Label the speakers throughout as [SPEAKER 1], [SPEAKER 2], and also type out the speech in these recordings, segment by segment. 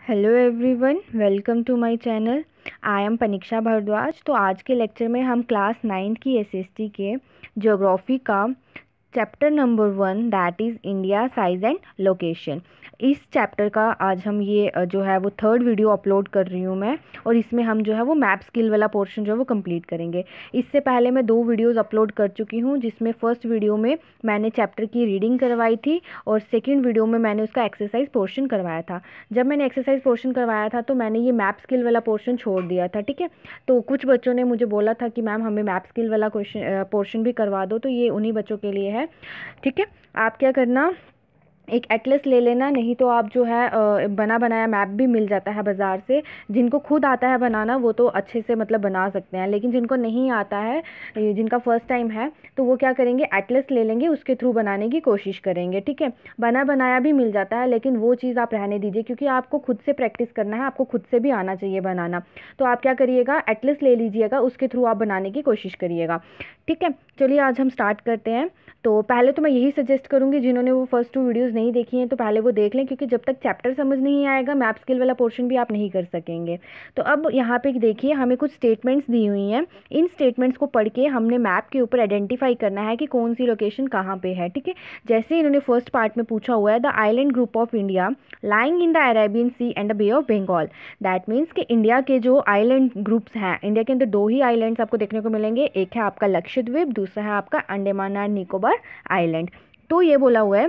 [SPEAKER 1] Hello everyone, welcome to my channel. I am Paniksha Bhardwaj. तो आज के लेक्चर में हम क्लास 9 की एसएसटी के ज्योग्राफी का chapter number 1 that is India size and location, इस चैप्टर का आज हम जो है वो थर्ड वीडियो अपलोड कर रही हूँ मैं। और इसमें हम जो है वो मैप स्किल वाला पोर्शन जो है वो कंप्लीट करेंगे। इससे पहले मैं 2 वीडियोस अपलोड कर चुकी हूँ, जिसमें फर्स्ट वीडियो में मैंने चैप्टर की रीडिंग करवाई थी और सेकेंड वीडियो में मैंने उसका एक्सरसाइज पोर्शन करवाया था। जब मैंने एक्सरसाइज पोर्शन करवाया था तो मैंने ये मैप स्किल वाला पोर्शन छोड़ दिया था, ठीक है। तो कुछ बच्चों ने मुझे बोला था कि मैम हमें मैप स्किल वाला क्वेश्चन पोर्शन भी करवा दो, तो ये उन्हीं बच्चों के लिए है, ठीक है। आप क्या करना, एक एटलस ले लेना, नहीं तो आप जो है बना बनाया मैप भी मिल जाता है बाज़ार से। जिनको खुद आता है बनाना वो तो अच्छे से मतलब बना सकते हैं, लेकिन जिनको नहीं आता है, जिनका फर्स्ट टाइम है, तो वो क्या करेंगे, एटलस ले लेंगे, उसके थ्रू बनाने की कोशिश करेंगे, ठीक है। बना बनाया भी मिल जाता है, लेकिन वो चीज़ आप रहने दीजिए, क्योंकि आपको खुद से प्रैक्टिस करना है, आपको खुद से भी आना चाहिए बनाना। तो आप क्या करिएगा, एटलस ले लीजिएगा, उसके थ्रू आप बनाने की कोशिश करिएगा, ठीक है। चलिए आज हम स्टार्ट करते हैं। तो पहले तो मैं यही सजेस्ट करूँगी, जिन्होंने वो फर्स्ट 2 वीडियोस नहीं देखी हैं तो पहले वो देख लें, क्योंकि जब तक चैप्टर समझ नहीं आएगा मैप स्किल वाला पोर्शन भी आप नहीं कर सकेंगे। तो अब यहाँ पे देखिए, हमें कुछ स्टेटमेंट्स दी हुई हैं। इन स्टेटमेंट्स को पढ़ के हमने मैप के ऊपर आइडेंटिफाई करना है कि कौन सी लोकेशन कहाँ पे है, ठीक है। जैसे इन्होंने फर्स्ट पार्ट में पूछा हुआ है, the island group of India lying in the Arabian Sea and the Bay of Bengal. That means कि इंडिया के जो आइलैंड ग्रुप्स हैं, इंडिया के अंदर 2 ही आइलैंड्स आपको देखने को मिलेंगे, एक है आपका लक्षद्वीप, दूसरा है आपका अंडमान एंड निकोबार आइलैंड। तो ये बोला हुआ है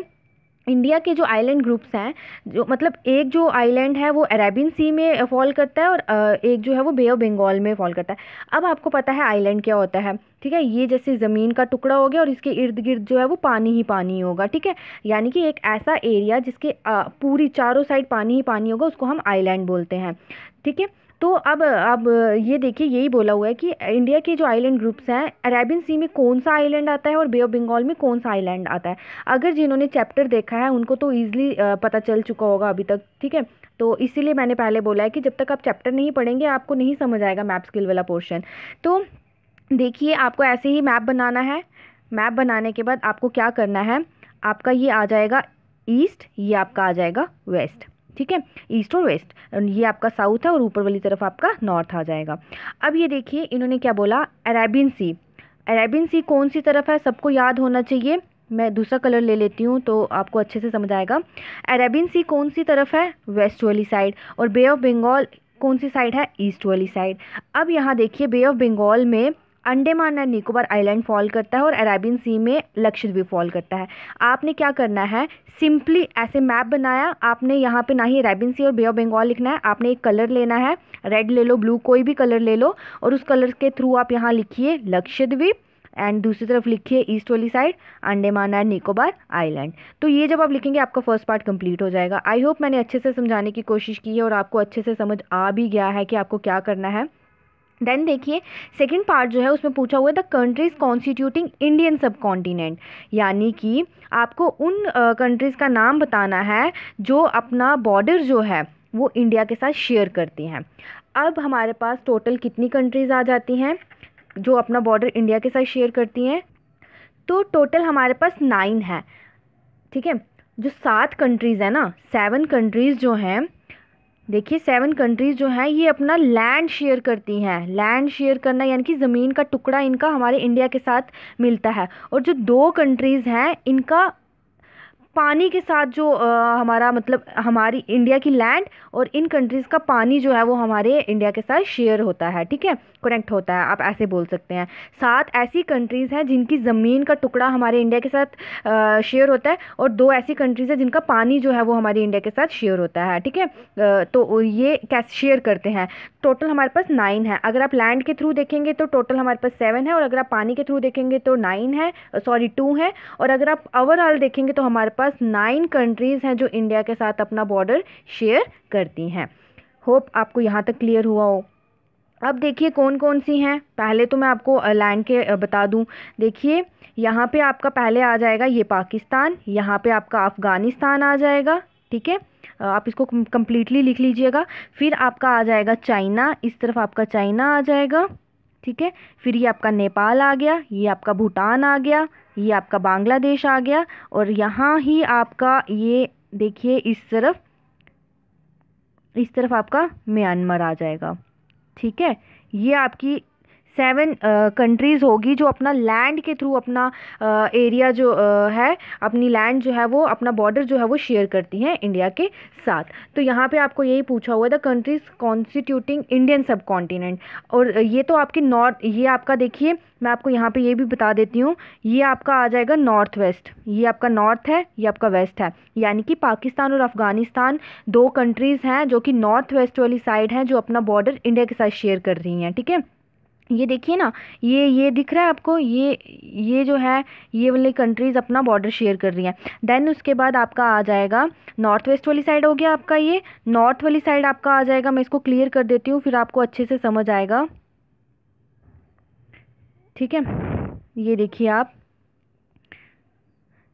[SPEAKER 1] इंडिया के जो आइलैंड ग्रुप्स हैं, जो मतलब एक जो आइलैंड है वो अरेबियन सी में फॉल करता है और एक जो है वो बे ऑफ बंगाल में फॉल करता है। अब आपको पता है आइलैंड क्या होता है, ठीक है। ये जैसे ज़मीन का टुकड़ा हो गया और इसके इर्द गिर्द जो है वो पानी ही पानी होगा, ठीक है। यानी कि एक ऐसा एरिया जिसके पूरी चारों साइड पानी ही पानी होगा, उसको हम आइलैंड बोलते हैं, ठीक है। तो अब ये देखिए, यही बोला हुआ है कि इंडिया के जो आइलैंड ग्रुप्स हैं, अरेबियन सी में कौन सा आइलैंड आता है और बे ऑफ बंगाल में कौन सा आइलैंड आता है। अगर जिन्होंने चैप्टर देखा है उनको तो ईजिली पता चल चुका होगा अभी तक, ठीक है। तो इसीलिए मैंने पहले बोला है कि जब तक आप चैप्टर नहीं पढ़ेंगे आपको नहीं समझ आएगा मैप स्किल वाला पोर्शन। तो देखिए, आपको ऐसे ही मैप बनाना है। मैप बनाने के बाद आपको क्या करना है, आपका ये आ जाएगा ईस्ट, ये आपका आ जाएगा वेस्ट, ठीक है। ईस्ट और वेस्ट, ये आपका साउथ है और ऊपर वाली तरफ आपका नॉर्थ आ जाएगा। अब ये देखिए, इन्होंने क्या बोला, अरेबियन सी। अरेबियन सी कौन सी तरफ है, सबको याद होना चाहिए। मैं दूसरा कलर ले लेती हूँ तो आपको अच्छे से समझ आएगा। अरेबियन सी कौन सी तरफ है, वेस्ट वाली साइड, और बे ऑफ बंगाल कौन सी साइड है, ईस्ट वाली साइड। अब यहाँ देखिए, बे ऑफ बंगाल में Andaman and Nicobar island fall करता है और अरेबियन सी में लक्षद्वीप फॉल करता है। आपने क्या करना है, सिंपली ऐसे मैप बनाया आपने, यहाँ पे ना ही अरेबियन सी और बे ऑफ बंगाल लिखना है, आपने एक कलर लेना है, रेड ले लो, ब्लू, कोई भी कलर ले लो, और उस कलर के थ्रू आप यहाँ लिखिए लक्षद्वीप एंड दूसरी तरफ लिखिए ईस्ट वाली side Andaman and Nicobar island. तो ये जब आप लिखेंगे आपका फर्स्ट पार्ट कंप्लीट हो जाएगा। आई होप मैंने अच्छे से समझाने की कोशिश की है और आपको अच्छे से समझ आ भी गया है कि आपको क्या करना है। देन देखिए, सेकंड पार्ट जो है उसमें पूछा हुआ है द कंट्रीज कॉन्स्टिट्यूटिंग इंडियन सब कॉन्टिनेंट, यानी कि आपको उन कंट्रीज़ का नाम बताना है जो अपना बॉर्डर जो है वो इंडिया के साथ शेयर करती हैं। अब हमारे पास टोटल कितनी कंट्रीज़ आ जाती हैं जो अपना बॉर्डर इंडिया के साथ शेयर करती हैं, तो टोटल हमारे पास 9 है, ठीक है। जो 7 कंट्रीज़ है ना, 7 कंट्रीज़ जो हैं, देखिए 7 कंट्रीज़ जो हैं ये अपना लैंड शेयर करती हैं। लैंड शेयर करना यानी कि ज़मीन का टुकड़ा इनका हमारे इंडिया के साथ मिलता है। और जो 2 कंट्रीज़ हैं इनका पानी के साथ जो हमारा मतलब हमारी इंडिया की लैंड और इन कंट्रीज़ का पानी जो है वो हमारे इंडिया के साथ शेयर होता है, ठीक है, कनेक्ट होता है, आप ऐसे बोल सकते हैं। 7 ऐसी कंट्रीज़ हैं जिनकी ज़मीन का टुकड़ा हमारे इंडिया के साथ शेयर होता है, और 2 ऐसी कंट्रीज़ हैं जिनका पानी जो है वो हमारी इंडिया के साथ शेयर होता है, ठीक है। तो ये कैसे शेयर करते हैं, टोटल हमारे पास 9 है। अगर आप लैंड के थ्रू देखेंगे तो टोटल हमारे पास 7 है, और अगर आप पानी के थ्रू देखेंगे तो 9 है, सॉरी 2 है। और अगर आप ओवरऑल देखेंगे तो हमारे पास 9 कंट्रीज़ हैं जो इंडिया के साथ अपना बॉर्डर शेयर करती हैं। होप आपको यहाँ तक क्लियर हुआ हो। अब देखिए कौन कौन सी हैं, पहले तो मैं आपको लैंड के बता दूं। देखिए यहाँ पे आपका पहले आ जाएगा ये पाकिस्तान, यहाँ पे आपका अफ़गानिस्तान आ जाएगा, ठीक है। आप इसको कम्प्लीटली लिख लीजिएगा। फिर आपका आ जाएगा चाइना, इस तरफ आपका चाइना आ जाएगा, ठीक है। फिर ये आपका नेपाल आ गया, ये आपका भूटान आ गया, ये आपका बांग्लादेश आ गया, और यहाँ ही आपका ये देखिए इस तरफ इस तरफ आपका म्यांमार आ जाएगा। ठीक है, ये आपकी 7 कंट्रीज़ होगी जो अपना लैंड के थ्रू अपना एरिया जो है, अपनी लैंड जो है वो, अपना बॉर्डर जो है वो शेयर करती हैं इंडिया के साथ। तो यहाँ पे आपको यही पूछा हुआ है, द कंट्रीज कॉन्स्टिट्यूटिंग इंडियन सब कॉन्टिनेंट। और ये तो आपकी नॉर्थ, ये आपका देखिए मैं आपको यहाँ पे ये भी बता देती हूँ, ये आपका आ जाएगा नॉर्थ वेस्ट, ये आपका नॉर्थ है, ये आपका वेस्ट है, यानी कि पाकिस्तान और अफगानिस्तान 2 कंट्रीज़ हैं जो कि नॉर्थ वेस्ट वाली साइड हैं, जो अपना बॉर्डर इंडिया के साथ शेयर कर रही हैं। ठीक है, ये देखिए ना, ये दिख रहा है आपको, ये जो है ये वाली कंट्रीज़ अपना बॉर्डर शेयर कर रही हैं। देन उसके बाद आपका आ जाएगा नॉर्थ वेस्ट वाली साइड, हो गया आपका ये नॉर्थ वाली साइड आपका आ जाएगा। मैं इसको क्लियर कर देती हूँ, फिर आपको अच्छे से समझ आएगा। ठीक है, ये देखिए आप,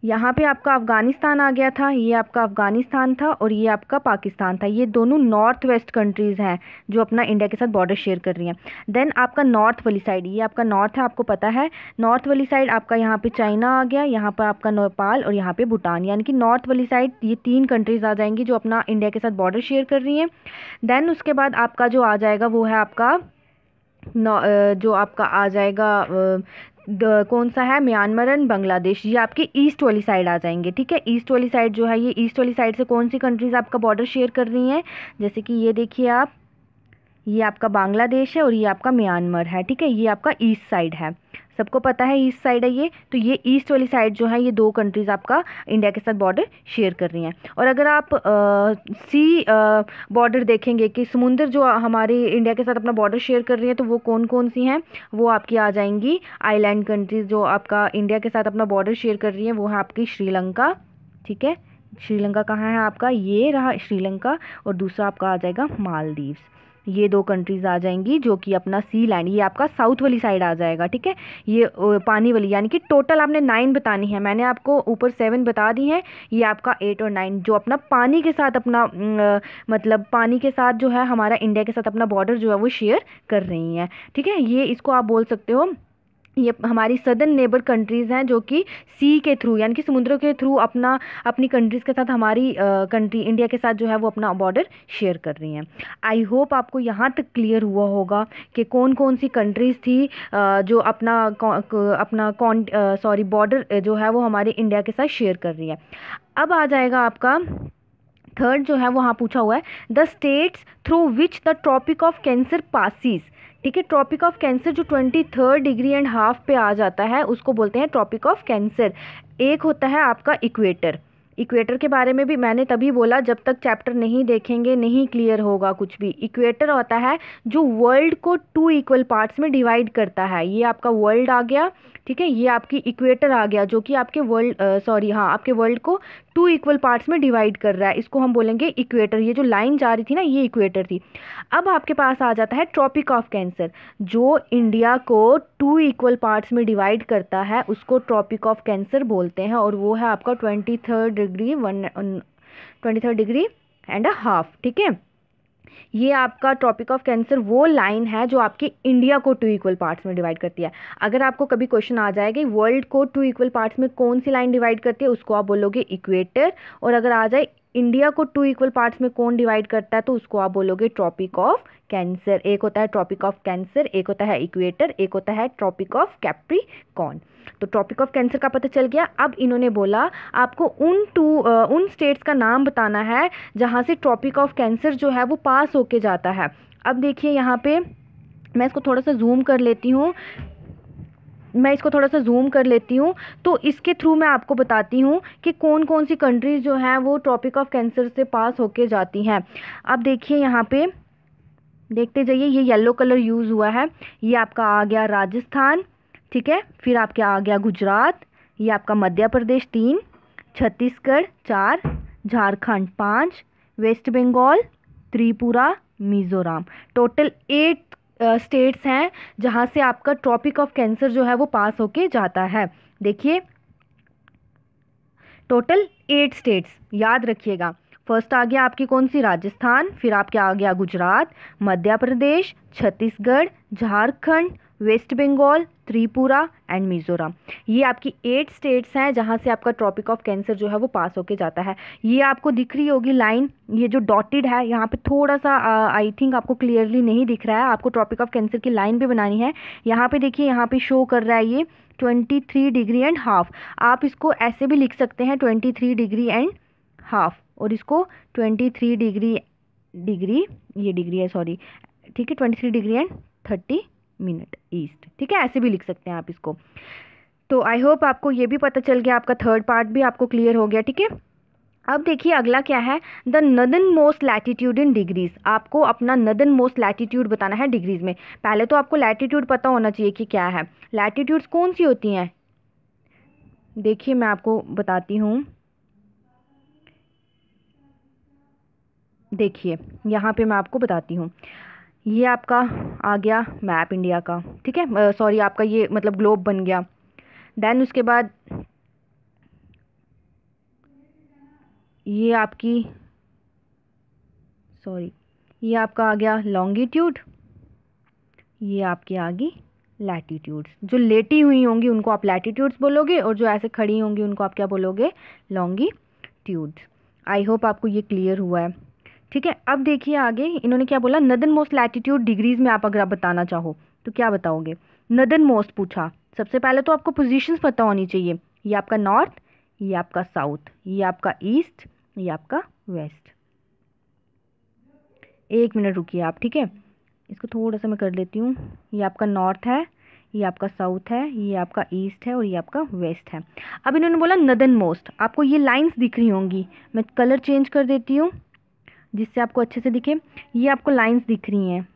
[SPEAKER 1] यहाँ पे आपका अफ़गानिस्तान आ गया था, ये आपका अफ़गानिस्तान था और ये आपका पाकिस्तान था। ये दोनों नॉर्थ वेस्ट कंट्रीज़ हैं जो अपना इंडिया के साथ बॉर्डर शेयर कर रही हैं। देन आपका नॉर्थ वाली साइड, ये आपका नॉर्थ है, आपको पता है। नॉर्थ वाली साइड आपका यहाँ पे चाइना आ गया, यहाँ पर आपका नेपाल और यहाँ पे भूटान, यानी कि नॉर्थ वाली साइड ये 3 कंट्रीज़ आ जाएंगी जो अपना इंडिया के साथ बॉर्डर शेयर कर रही हैं। देन उसके बाद आपका जो आ जाएगा वो है आपका जो आपका आ जाएगा कौन सा है, म्यांमार एंड बांग्लादेश, ये आपके ईस्ट वाली साइड आ जाएंगे। ठीक है, ईस्ट वाली साइड जो है, ये ईस्ट वाली साइड से कौन सी कंट्रीज आपका बॉर्डर शेयर कर रही हैं, जैसे कि ये देखिए आप, ये आपका बांग्लादेश है और ये आपका म्यांमार है। ठीक है, ये आपका ईस्ट साइड है, सबको पता है ईस्ट साइड है ये। तो ये ईस्ट वाली साइड जो है, ये 2 कंट्रीज़ आपका इंडिया के साथ बॉर्डर शेयर कर रही हैं। और अगर आप सी बॉर्डर देखेंगे कि समुंदर जो हमारे इंडिया के साथ अपना बॉर्डर शेयर कर रही है, तो वो कौन कौन सी हैं, वो आपकी आ जाएंगी आइलैंड कंट्रीज़ जो आपका इंडिया के साथ अपना बॉर्डर शेयर कर रही हैं, वो है आपकी श्रीलंका। ठीक है, श्रीलंका कहाँ है आपका, ये रहा श्रीलंका, और दूसरा आपका आ जाएगा मालदीव्स। ये 2 कंट्रीज आ जाएंगी जो कि अपना सी लैंड, ये आपका साउथ वाली साइड आ जाएगा। ठीक है, ये पानी वाली, यानी कि टोटल आपने 9 बतानी है, मैंने आपको ऊपर 7 बता दी हैं, ये आपका 8 और 9 जो अपना पानी के साथ अपना मतलब पानी के साथ जो है हमारा इंडिया के साथ अपना बॉर्डर जो है वो शेयर कर रही हैं। ठीक है, ये इसको आप बोल सकते हो, ये हमारी सदर्न नेबर कंट्रीज़ हैं जो कि सी के थ्रू, यानी कि समुद्रों के थ्रू अपनी कंट्रीज़ के साथ हमारी कंट्री इंडिया के साथ जो है वो अपना बॉर्डर शेयर कर रही हैं। आई होप आपको यहाँ तक क्लियर हुआ होगा कि कौन कौन सी कंट्रीज़ थी जो अपना बॉर्डर जो है वो हमारे इंडिया के साथ शेयर कर रही है। अब आ जाएगा आपका थर्ड जो है वहाँ पूछा हुआ है, the states through which the Tropic of Cancer passes. ठीक है, ट्रॉपिक ऑफ कैंसर जो 23rd डिग्री एंड हाफ पे आ जाता है उसको बोलते हैं ट्रॉपिक ऑफ कैंसर। एक होता है आपका इक्वेटर, इक्वेटर के बारे में भी मैंने तभी बोला, जब तक चैप्टर नहीं देखेंगे नहीं क्लियर होगा कुछ भी। इक्वेटर होता है जो वर्ल्ड को 2 इक्वल पार्ट्स में डिवाइड करता है, ये आपका वर्ल्ड आ गया। ठीक है, ये आपकी इक्वेटर आ गया जो कि आपके आपके वर्ल्ड को 2 इक्वल पार्ट्स में डिवाइड कर रहा है, इसको हम बोलेंगे इक्वेटर। ये जो लाइन जा रही थी ना, ये इक्वेटर थी। अब आपके पास आ जाता है ट्रॉपिक ऑफ कैंसर, जो इंडिया को 2 इक्वल पार्ट्स में डिवाइड करता है, उसको ट्रॉपिक ऑफ कैंसर बोलते हैं, और वो है आपका 23rd डिग्री एंड हाफ। ठीक है, ये आपका ट्रॉपिक ऑफ कैंसर वो लाइन है जो आपकी इंडिया को 2 इक्वल पार्ट्स में डिवाइड करती है। अगर आपको कभी क्वेश्चन आ जाएगा वर्ल्ड को 2 इक्वल पार्ट्स में कौन सी लाइन डिवाइड करती है, उसको आप बोलोगे इक्वेटर। और अगर आ जाए इंडिया को 2 इक्वल पार्ट्स में कौन डिवाइड करता है, तो उसको आप बोलोगे ट्रॉपिक ऑफ कैंसर। एक होता है ट्रॉपिक ऑफ कैंसर, एक होता है इक्वेटर, एक होता है ट्रॉपिक ऑफ कैप्रिकॉर्न। तो ट्रॉपिक ऑफ कैंसर का पता चल गया। अब इन्होंने बोला आपको उन स्टेट्स का नाम बताना है जहाँ से ट्रॉपिक ऑफ कैंसर जो है वो पास होके जाता है। अब देखिए यहाँ पे मैं इसको थोड़ा सा जूम कर लेती हूँ, तो इसके थ्रू मैं आपको बताती हूँ कि कौन कौन सी कंट्रीज़ जो हैं वो ट्रॉपिक ऑफ कैंसर से पास होके जाती हैं। अब देखिए यहाँ पे देखते जाइए, ये येलो कलर यूज़ हुआ है, ये आपका आ गया राजस्थान। ठीक है, फिर आपके आ गया गुजरात, ये आपका Madhya Pradesh 3, Chhattisgarh 4, Jharkhand 5, West Bengal, Tripura, Mizoram. Total 8 states हैं जहां से आपका ट्रॉपिक ऑफ कैंसर जो है वो पास होके जाता है। देखिए टोटल 8 स्टेट्स, याद रखिएगा। फर्स्ट आ गया आपकी कौन सी, राजस्थान, फिर आपके आ गया गुजरात, मध्य प्रदेश, छत्तीसगढ़, झारखंड, वेस्ट बंगाल, त्रिपुरा एंड मिजोरम। ये आपकी 8 स्टेट्स हैं जहाँ से आपका ट्रॉपिक ऑफ कैंसर जो है वो पास होके जाता है। ये आपको दिख रही होगी लाइन, ये जो डॉटेड है यहाँ पे थोड़ा सा आई थिंक आपको क्लियरली नहीं दिख रहा है, आपको ट्रॉपिक ऑफ कैंसर की लाइन भी बनानी है। यहाँ पे देखिए, यहाँ पे शो कर रहा है ये 23 डिग्री एंड हाफ। आप इसको ऐसे भी लिख सकते हैं 23 डिग्री एंड हाफ, और इसको 23 डिग्री ये डिग्री है सॉरी, ठीक है, 23 डिग्री एंड 30 मिनट ईस्ट, ठीक है, ऐसे भी लिख सकते हैं आप इसको। तो आई होप आपको ये भी पता चल गया, आपका थर्ड पार्ट भी आपको क्लियर हो गया, ठीक है। अब देखिए अगला क्या है, the northern most latitude in degrees. आपको अपना नदर्न मोस्ट लैटिट्यूड बताना है डिग्रीज में। पहले तो आपको लैटिट्यूड पता होना चाहिए कि क्या है। लैटिट्यूड्स कौन सी होती हैं, देखिए मैं आपको बताती हूँ। देखिए यहाँ पे मैं आपको बताती हूँ, ये आपका आ गया मैप इंडिया का, ठीक है, सॉरी आपका ये मतलब ग्लोब बन गया। देन उसके बाद ये आपकी सॉरी ये आपका आ गया लॉन्गिट्यूड, ये आपकी आ गई लैटिट्यूड्स। जो लेटी हुई होंगी उनको आप लैटिट्यूड्स बोलोगे, और जो ऐसे खड़ी होंगी उनको आप क्या बोलोगे, लॉन्गिट्यूड्स। आई होप आपको ये क्लियर हुआ है, ठीक है। अब देखिए आगे इन्होंने क्या बोला, नदर्न मोस्ट लैटिट्यूड डिग्रीज में आप अगर आप बताना चाहो तो क्या बताओगे। नदर्न मोस्ट पूछा, सबसे पहले तो आपको पोजीशंस पता होनी चाहिए। ये आपका नॉर्थ, ये आपका साउथ, ये आपका ईस्ट, ये आपका वेस्ट। एक मिनट रुकिए आप, ठीक है, इसको थोड़ा सा मैं कर लेती हूँ। ये आपका नॉर्थ है, ये आपका साउथ है, ये आपका ईस्ट है, और ये आपका वेस्ट है। अब इन्होंने बोला नदर्न मोस्ट, आपको ये लाइंस दिख रही होंगी, मैं कलर चेंज कर देती हूँ जिससे आपको अच्छे से दिखे। ये आपको लाइंस दिख रही हैं,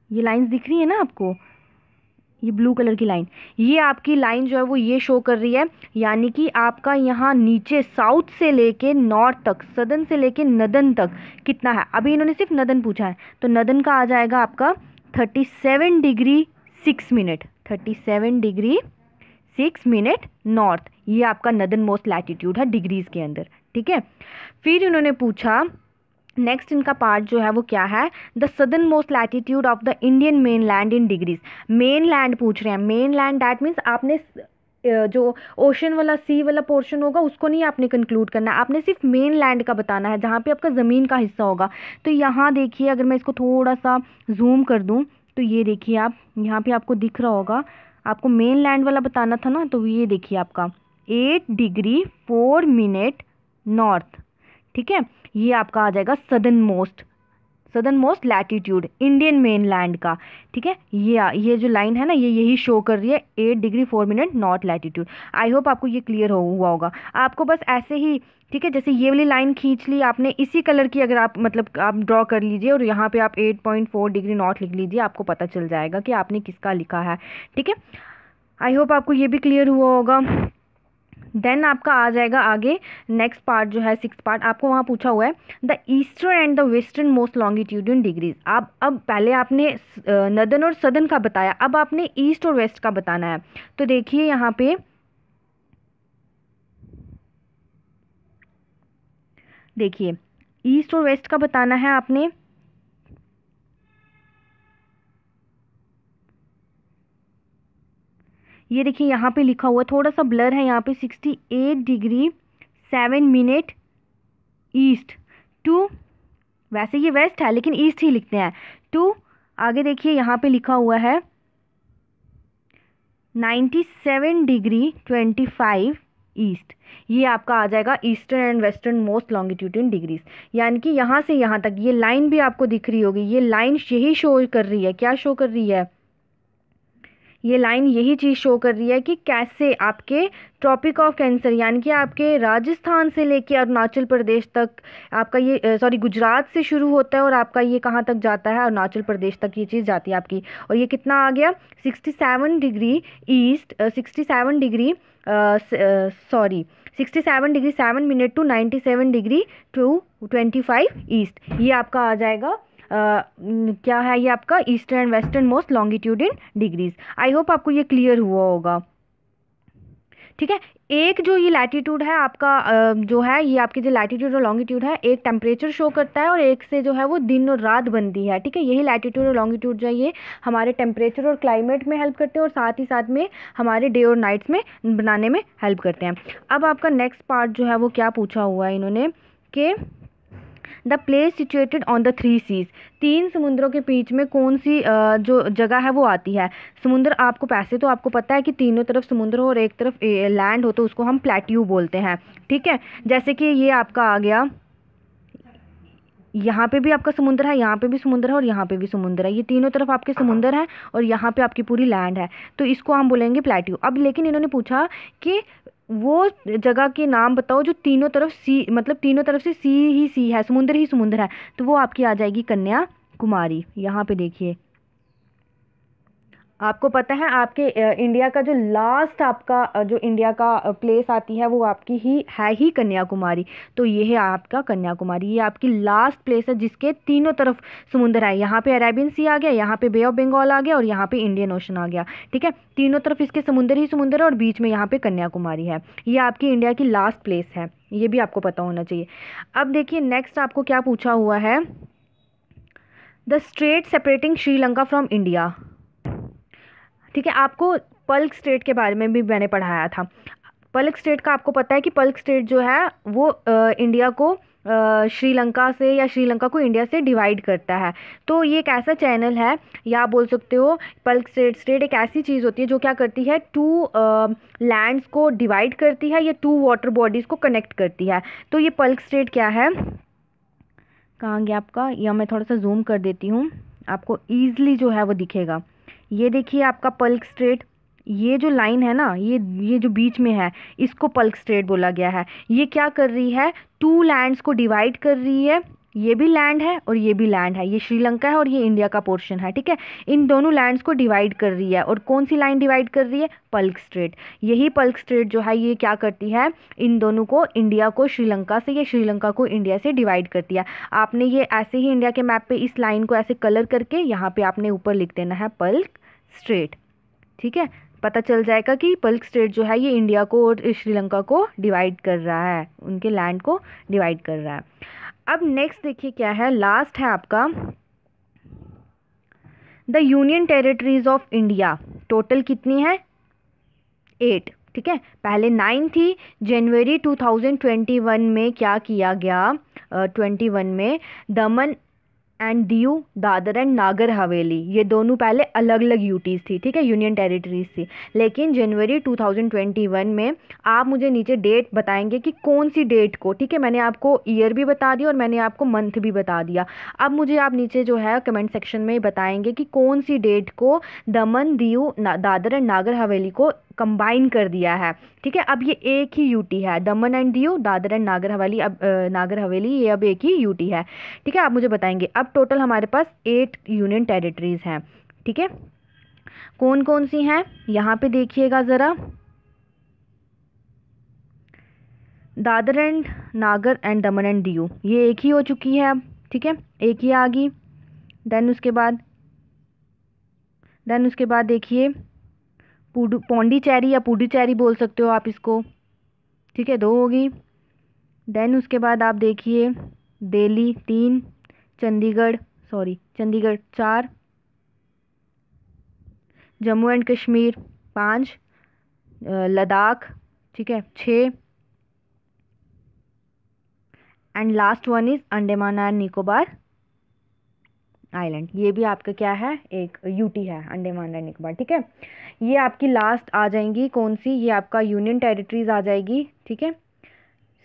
[SPEAKER 1] ये लाइंस दिख रही है ना आपको, ये ब्लू कलर की लाइन, ये आपकी लाइन जो है वो ये शो कर रही है, यानी कि आपका यहाँ नीचे साउथ से लेके नॉर्थ तक, सदर्न से लेके नदर्न तक कितना है। अभी इन्होंने सिर्फ नदर्न पूछा है, तो नदर्न का आ जाएगा आपका 37 degree 6 minute, 37 degree 6 minute north. ये आपका नदर्न मोस्ट लैटिट्यूड है डिग्रीज के अंदर, ठीक है। फिर इन्होंने पूछा नेक्स्ट इनका पार्ट जो है वो क्या है, the southern most latitude of the Indian main land in degrees. Main land पूछ रहे हैं, मेन लैंड दैट मीन्स आपने जो ओशन वाला सी वाला पोर्शन होगा उसको नहीं आपने कंक्लूड करना है, आपने सिर्फ मेन लैंड का बताना है जहाँ पे आपका ज़मीन का हिस्सा होगा। तो यहाँ देखिए अगर मैं इसको थोड़ा सा जूम कर दूँ तो ये देखिए आप यहाँ पे आपको दिख रहा होगा, आपको मेन लैंड वाला बताना था ना, तो ये देखिए आपका 8 डिग्री 4 मिनट नॉर्थ, ठीक है। ये आपका आ जाएगा southern most latitude Indian main land का, ठीक है। ये जो लाइन है ना ये यही शो कर रही है 8 डिग्री 4 मिनट नॉर्थ लैटिट्यूड। आई होप आपको ये क्लियर हुआ होगा। आपको बस ऐसे ही, ठीक है, जैसे ये वाली लाइन खींच ली आपने, इसी कलर की अगर आप मतलब आप ड्रॉ कर लीजिए और यहाँ पे आप 8.4 डिग्री नॉर्थ लिख लीजिए, आपको पता चल जाएगा कि आपने किसका लिखा है, ठीक है। आई होप आपको ये भी क्लियर हुआ होगा। देन आपका आ जाएगा आगे नेक्स्ट पार्ट जो है 6th पार्ट, आपको वहाँ पूछा हुआ है the eastern and the western most longitude in degrees. आप अब पहले आपने नदर्न और सदर्न का बताया, अब आपने ईस्ट और वेस्ट का बताना है। तो देखिए यहाँ पे देखिए ईस्ट और वेस्ट का बताना है आपने। ये देखिए यहाँ पे लिखा हुआ थोड़ा सा ब्लर है यहाँ पे 68 डिग्री 7 मिनट ईस्ट टू, वैसे ये वेस्ट है लेकिन ईस्ट ही लिखते हैं, टू आगे देखिए यहाँ पे लिखा हुआ है 97 डिग्री 25 ईस्ट। ये आपका आ जाएगा eastern and western most longitude in degrees. यानी कि यहाँ से यहाँ तक ये लाइन भी आपको दिख रही होगी, ये लाइन यही शो कर रही है, क्या शो कर रही है, ये लाइन यही चीज़ शो कर रही है कि कैसे आपके ट्रॉपिक ऑफ कैंसर यानी कि आपके राजस्थान से लेके अरुणाचल प्रदेश तक आपका ये सॉरी गुजरात से शुरू होता है और आपका ये कहाँ तक जाता है, अरुणाचल प्रदेश तक ये चीज़ जाती है आपकी। और ये कितना आ गया 67 degree east 67 degree sorry 67 degree 7 minute to 97 degree to 25 east. ये आपका आ जाएगा क्या है, ये आपका eastern and western most longitude in degrees. I hope आपको ये क्लियर हुआ होगा, ठीक है। एक जो ये लैटीट्यूड है आपका जो है ये आपकी जो लैटीट्यूड और लॉन्गिट्यूड है, एक टेम्परेचर शो करता है और एक से जो है वो दिन और रात बनती है, ठीक है। यही लैटीट्यूड और लॉन्गिट्यूड जो है ये हमारे टेम्परेचर और क्लाइमेट में हेल्प करते हैं और साथ ही साथ में हमारे डे और नाइट्स में बनाने में हेल्प करते हैं। अब आपका नेक्स्ट पार्ट जो है वो क्या पूछा हुआ है इन्होंने कि the place situated on the three seas, तीन समुद्रों के बीच में कौन सी जो जगह है वो आती है। समुद्र आपको पैसे तो आपको पता है कि तीनों तरफ समुद्र हो और एक तरफ लैंड हो तो उसको हम प्लेट्यू बोलते हैं, ठीक है। जैसे कि ये आपका आ गया, यहाँ पे भी आपका समुद्र है, यहाँ पे भी समुद्र है और यहाँ पे भी समुद्र है, ये तीनों तरफ आपके समुद्र हैं और यहाँ पे आपकी पूरी लैंड है, तो इसको हम बोलेंगे प्लेट्यू। अब लेकिन इन्होंने पूछा कि वो जगह के नाम बताओ जो तीनों तरफ सी, मतलब तीनों तरफ से सी ही सी है, समुद्र ही समुद्र है, तो वो आपकी आ जाएगी कन्याकुमारी। यहाँ पे देखिए आपको पता है आपके इंडिया का जो लास्ट आपका जो इंडिया का प्लेस आती है वो आपकी ही कन्याकुमारी, तो ये है आपका कन्याकुमारी, ये आपकी लास्ट प्लेस है जिसके तीनों तरफ समुद्र है। यहाँ पे अरेबियन सी आ गया, यहाँ पे बे ऑफ बंगाल आ गया और यहाँ पे इंडियन ओशन आ गया, ठीक है। तीनों तरफ इसके समुद्र ही समुद्र है और बीच में यहाँ पे कन्याकुमारी है। ये आपकी इंडिया की लास्ट प्लेस है, ये भी आपको पता होना चाहिए। अब देखिए नेक्स्ट आपको क्या पूछा हुआ है, the straight separating Sri Lanka from India, ठीक है। आपको पल्क स्टेट के बारे में भी मैंने पढ़ाया था। पल्क स्टेट का आपको पता है कि पल्क स्टेट जो है वो इंडिया को श्रीलंका से या श्रीलंका को इंडिया से डिवाइड करता है। तो ये एक ऐसा चैनल है या आप बोल सकते हो पल्क स्टेट एक ऐसी चीज़ होती है जो क्या करती है, टू लैंड्स को डिवाइड करती है या टू वाटर बॉडीज़ को कनेक्ट करती है। तो ये पल्क स्टेट क्या है, कहाँ गया आपका, या मैं थोड़ा सा जूम कर देती हूँ आपको ईजिली जो है वो दिखेगा। ये देखिए आपका पल्क स्ट्रेट, ये जो लाइन है ना, ये जो बीच में है इसको पल्क स्ट्रेट बोला गया है। ये क्या कर रही है, टू लैंड्स को डिवाइड कर रही है, ये भी लैंड है और ये भी लैंड है, ये श्रीलंका है और ये इंडिया का पोर्शन है, ठीक है। इन दोनों लैंड्स को डिवाइड कर रही है और कौन सी लाइन डिवाइड कर रही है, पल्क स्ट्रेट। यही पल्क स्ट्रेट जो है ये क्या करती है, इन दोनों को, इंडिया को श्रीलंका से या श्रीलंका को इंडिया से डिवाइड करती है। आपने ये ऐसे ही इंडिया के मैप पे इस लाइन को ऐसे कलर करके यहाँ पे आपने ऊपर लिख देना है पल्क स्ट्रेट, ठीक है। पता चल जाएगा कि पल्क स्ट्रेट जो है ये इंडिया को और श्रीलंका को डिवाइड कर रहा है, उनके लैंड को डिवाइड कर रहा है। अब नेक्स्ट देखिए क्या है, लास्ट है आपका the union territories of India, total कितनी है, 8, ठीक है। पहले 9 थी, जनवरी 2021 में क्या किया गया, 21 में दमन एंड दीव, दादर एंड नागर हवेली, ये दोनों पहले अलग अलग यूटीज़ थी, ठीक है, यूनियन टेरिटरीज थी। लेकिन जनवरी 2021 में आप मुझे नीचे डेट बताएंगे कि कौन सी डेट को, ठीक है। मैंने आपको ईयर भी बता दिया और मैंने आपको मंथ भी बता दिया। अब मुझे आप नीचे जो है कमेंट सेक्शन में बताएंगे कि कौन सी डेट को दमन दीव दादर एंड नागर हवेली को कंबाइन कर दिया है, ठीक है। अब ये एक ही यूटी है, दमन एंड दीव, दादर एंड नागर हवेली, अब नागर हवेली ये अब एक ही यूटी है, ठीक है। आप मुझे बताएंगे। अब टोटल हमारे पास 8 यूनियन टेरिटरीज हैं, ठीक है। कौन कौन सी हैं यहाँ पे देखिएगा ज़रा, दादर एंड नागर एंड दमन एंड दीव ये एक ही हो चुकी है अब, ठीक है, एक ही आ गई। देन उसके बाद देखिए पौंडीचेरी या पुडुचेरी बोल सकते हो आप इसको, ठीक है, 2 होगी। देन उसके बाद आप देखिए दिल्ली 3, चंडीगढ़ 4, जम्मू एंड कश्मीर 5, लद्दाख, ठीक है, 6, and last one is Andaman and Nicobar island, ये भी आपका क्या है, एक यूटी है, अंडमान एंड निकोबार, ठीक है। ये आपकी लास्ट आ जाएंगी कौन सी, ये आपका यूनियन टेरिटरीज आ जाएगी, ठीक है।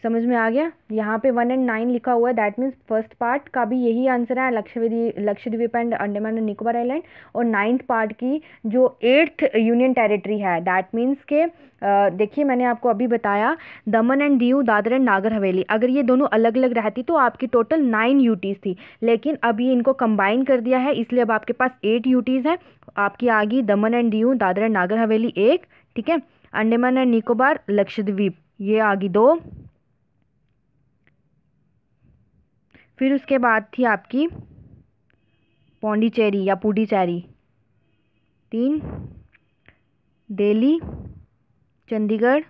[SPEAKER 1] समझ में आ गया, यहाँ पे 1 and 9 लिखा हुआ है, दैट मीन्स फर्स्ट पार्ट का भी यही आंसर है, Lakshadweep and Andaman and Nicobar island. और 9th पार्ट की जो 8th यूनियन टेरिटरी है, दैट मीन्स के देखिए मैंने आपको अभी बताया दमन एंड दीव, दादर एंड नागर हवेली, अगर ये दोनों अलग अलग रहती तो आपकी टोटल 9 यूटीज़ थी, लेकिन अब ये इनको कंबाइन कर दिया है, इसलिए अब आपके पास 8 यूटीज़ हैं। आपकी आ गई दमन एंड दीव, दादर एंड नागर हवेली 1, ठीक है, अंडमान एंड निकोबार, लक्षद्वीप ये आ गई 2, फिर उसके बाद थी आपकी पौंडीचेरी या पुडुचेरी 3, दिल्ली, चंडीगढ़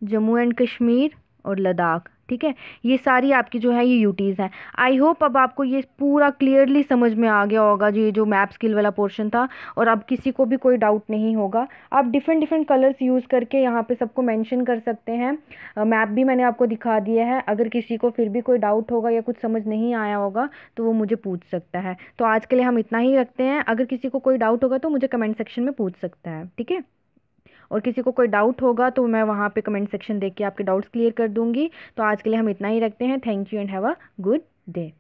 [SPEAKER 1] जम्मू एंड कश्मीर और लद्दाख। ठीक है, ये सारी आपकी जो है ये यूटीज़ हैं। आई होप अब आपको ये पूरा क्लियरली समझ में आ गया होगा जो ये जो मैप स्किल वाला पोर्शन था, और अब किसी को भी कोई डाउट नहीं होगा। आप डिफरेंट डिफरेंट कलर्स यूज़ करके यहाँ पे सबको मेंशन कर सकते हैं। मैप भी मैंने आपको दिखा दिया है। अगर किसी को फिर भी कोई डाउट होगा या कुछ समझ नहीं आया होगा तो वो मुझे पूछ सकता है। तो आज के लिए हम इतना ही रखते हैं। अगर किसी को कोई डाउट होगा तो मुझे कमेंट सेक्शन में पूछ सकता है, ठीक है। और किसी को कोई डाउट होगा तो मैं वहाँ पे कमेंट सेक्शन देख के आपके डाउट्स क्लियर कर दूंगी। तो आज के लिए हम इतना ही रखते हैं। Thank you and have a good day.